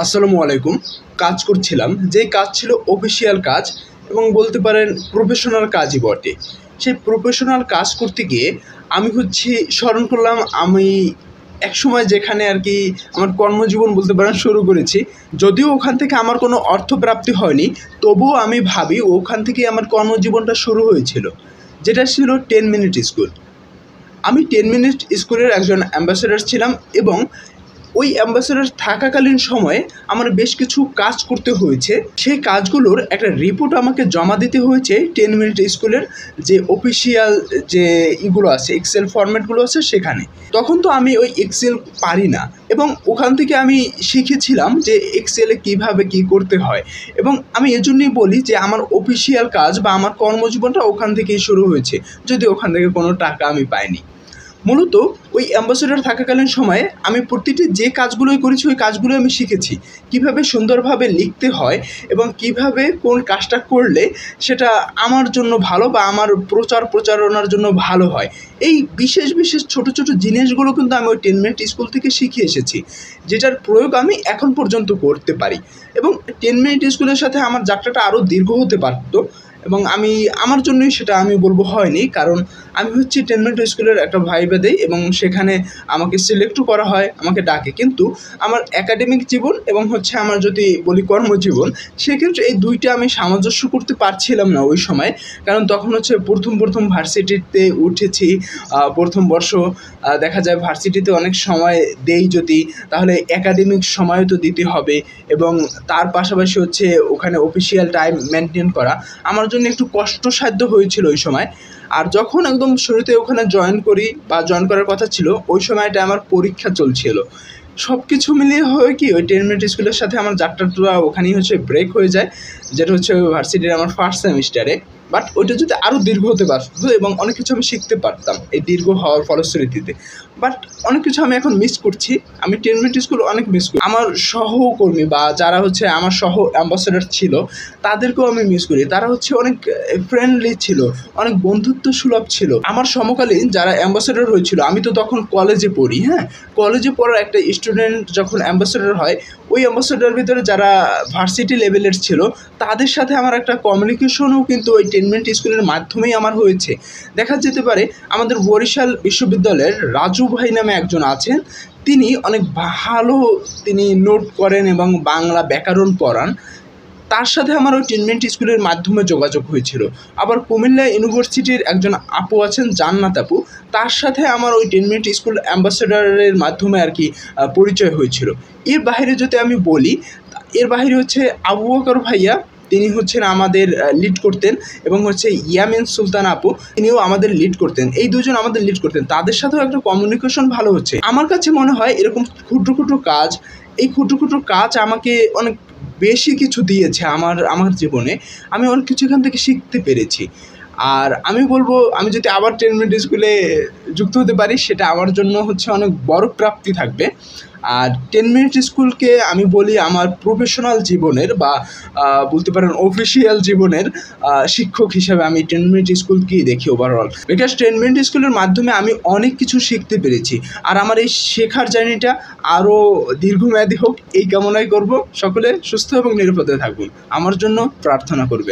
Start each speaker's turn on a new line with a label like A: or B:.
A: আসসালামু আলাইকুম। কাজ করছিলাম, যেই কাজ ছিল অফিসিয়াল কাজ এবং বলতে পারেন প্রফেশনাল কাজই বটে। সেই প্রফেশনাল কাজ করতে গিয়ে আমি স্মরণ করলাম আমি একসময় যেখানে আর কি আমার কর্মজীবন বলতে পারেন শুরু করেছি। যদিও ওখান থেকে আমার কোনো অর্থপ্রাপ্তি হয়নি, তবুও আমি ভাবি ওখান থেকেই আমার কর্মজীবনটা শুরু হয়েছিল, যেটা ছিল 10 মিনিট স্কুল। আমি 10 মিনিট স্কুলের একজন অ্যাম্বাসেডর ছিলাম এবং ওই অ্যাম্বাসেডর থাকাকালীন সময়ে আমার বেশ কিছু কাজ করতে হয়েছে। সেই কাজগুলোর একটা রিপোর্ট আমাকে জমা দিতে হয়েছে 10 মিনিট স্কুলের যে অফিসিয়াল যে ইগুলো আছে, এক্সেল ফরম্যাটগুলো আছে সেখানে। তখন তো আমি ওই এক্সেল পারি না এবং ওখান থেকে আমি শিখেছিলাম যে এক্সেলে কিভাবে কি করতে হয়। এবং আমি এজন্যই বলি যে আমার অফিসিয়াল কাজ বা আমার কর্মজীবনটা ওখান থেকেই শুরু হয়েছে, যদি ওখান থেকে কোনো টাকা আমি পাইনি। মূলত ওই অ্যাম্বাসেডর থাকাকালীন সময়ে আমি প্রতিটি যে কাজগুলোই করেছি ওই কাজগুলো আমি শিখেছি, কিভাবে সুন্দরভাবে লিখতে হয় এবং কিভাবে কোন কাজটা করলে সেটা আমার জন্য ভালো বা আমার প্রচারণার জন্য ভালো হয়। এই বিশেষ বিশেষ ছোট ছোট জিনিসগুলো কিন্তু আমি ওই 10 মিনিট স্কুল থেকে শিখে এসেছি, যেটার প্রয়োগ আমি এখন পর্যন্ত করতে পারি। এবং 10 মিনিট স্কুলের সাথে আমার যাত্রাটা আরও দীর্ঘ হতে পারতো এবং আমার জন্যই সেটা আমি বলবো হয়নি, কারণ আমি 10 মিনিট স্কুলের একটা ভাইবা দেই এবং সেখানে আমাকে সিলেক্টও করা হয়, আমাকে ডাকে। কিন্তু আমার একাডেমিক জীবন এবং আমার যদি বলি কর্মজীবন, সেক্ষেত্রে এই দুইটা আমি সামঞ্জস্য করতে পারছিলাম না ওই সময়। কারণ তখন প্রথম ভার্সিটিতে উঠেছি, প্রথম বর্ষ। দেখা যায় ভার্সিটিতে অনেক সময় দেই যদি, তাহলে একাডেমিক সময়ও তো দিতে হবে এবং তার পাশাপাশি ওখানে অফিসিয়াল টাইম মেনটেন করা আমার জন্য একটু কষ্টসাধ্য হয়েছিল ওই সময়। আর যখন একদম শুরুতে ওখানে জয়েন করার কথা ছিল, ওই সময়টা আমার পরীক্ষা চলছিল। সব কিছু মিলিয়ে হয় কি, ওই 10 মিনিট স্কুলের সাথে আমার যাত্রাটা ওখানেই ব্রেক হয়ে যায়, যেটা ভার্সিটির আমার ফার্স্ট সেমিস্টারে। বাট ওইটা যদি আরও দীর্ঘ হতে পারতো এবং অনেক কিছু আমি শিখতে পারতাম এই দীর্ঘ হওয়ার ফলশ্রুতিতে। বাট অনেক কিছু আমি এখন মিস করছি, আমি 10 মিনিট স্কুল অনেক মিস করি। আমার সহকর্মী বা যারা আমার সহ অ্যাম্বাসেডর ছিল তাদেরকেও আমি মিস করি। তারা অনেক ফ্রেন্ডলি ছিল, অনেক বন্ধুত্ব সুলভ ছিল। আমার সমকালীন যারা অ্যাম্বাসেডর হয়েছিল, আমি তো তখন কলেজে পড়ি, কলেজে পড়ার একটা স্টুডেন্ট যখন অ্যাম্বাসেডর হয়, ওই অ্যাম্বাসেডর ভিতরে যারা ভার্সিটি লেভেলের ছিল তাদের সাথে আমার একটা কমিউনিকেশনও কিন্তু ওই 10 মিনিট স্কুলের মাধ্যমেই আমার হয়েছে। দেখা যেতে পারে আমাদের বরিশাল বিশ্ববিদ্যালয়ের রাজু ভাই নামে একজন আছেন, তিনি অনেক ভালো নোট করেন এবং বাংলা ব্যাকরণ পড়ান। তার সাথে আমার ওই 10 মিনিট স্কুলের মাধ্যমে যোগাযোগ হয়েছিল। আবার কুমিল্লা ইউনিভার্সিটির একজন আপু আছেন, জান্নাত আপু, তার সাথে আমার ওই 10 মিনিট স্কুল অ্যাম্বাসেডারের মাধ্যমে আর কি পরিচয় হয়েছিল। এর বাইরে যদি আমি বলি, এর বাইরে আবু বকর ভাইয়া, তিনি আমাদের লিড করতেন এবং ইয়ামিন সুলতান আপু, তিনিও আমাদের লিড করতেন। এই দুজন আমাদের লিড করতেন, তাদের সাথেও একটা কমিউনিকেশন ভালো হচ্ছে। আমার কাছে মনে হয় এরকম ক্ষুদ্র ক্ষুদ্র কাজ, এই ক্ষুদ্র ক্ষুদ্র কাজ আমাকে অনেক বেশি কিছু দিয়েছে আমার জীবনে। আমি অনেক কিছু এখান থেকে শিখতে পেরেছি। আর আমি বলবো, আমি যদি আবার 10 মিনিট স্কুলে যুক্ত হতে পারি, সেটা আমার জন্য অনেক বড় প্রাপ্তি থাকবে। আর 10 মিনিট স্কুলকে আমি বলি আমার প্রফেশনাল জীবনের বা বলতে পারেন অফিসিয়াল জীবনের শিক্ষক হিসাবে আমি 10 মিনিট স্কুলকেই দেখি ওভারঅল। বিকজ 10 মিনিট স্কুলের মাধ্যমে আমি অনেক কিছু শিখতে পেরেছি। আর আমার এই শেখার জার্নিটা আরও দীর্ঘমেয়াদী হোক, এই কামনাই করব। সকলে সুস্থ এবং নিরাপদে থাকবেন, আমার জন্য প্রার্থনা করবেন।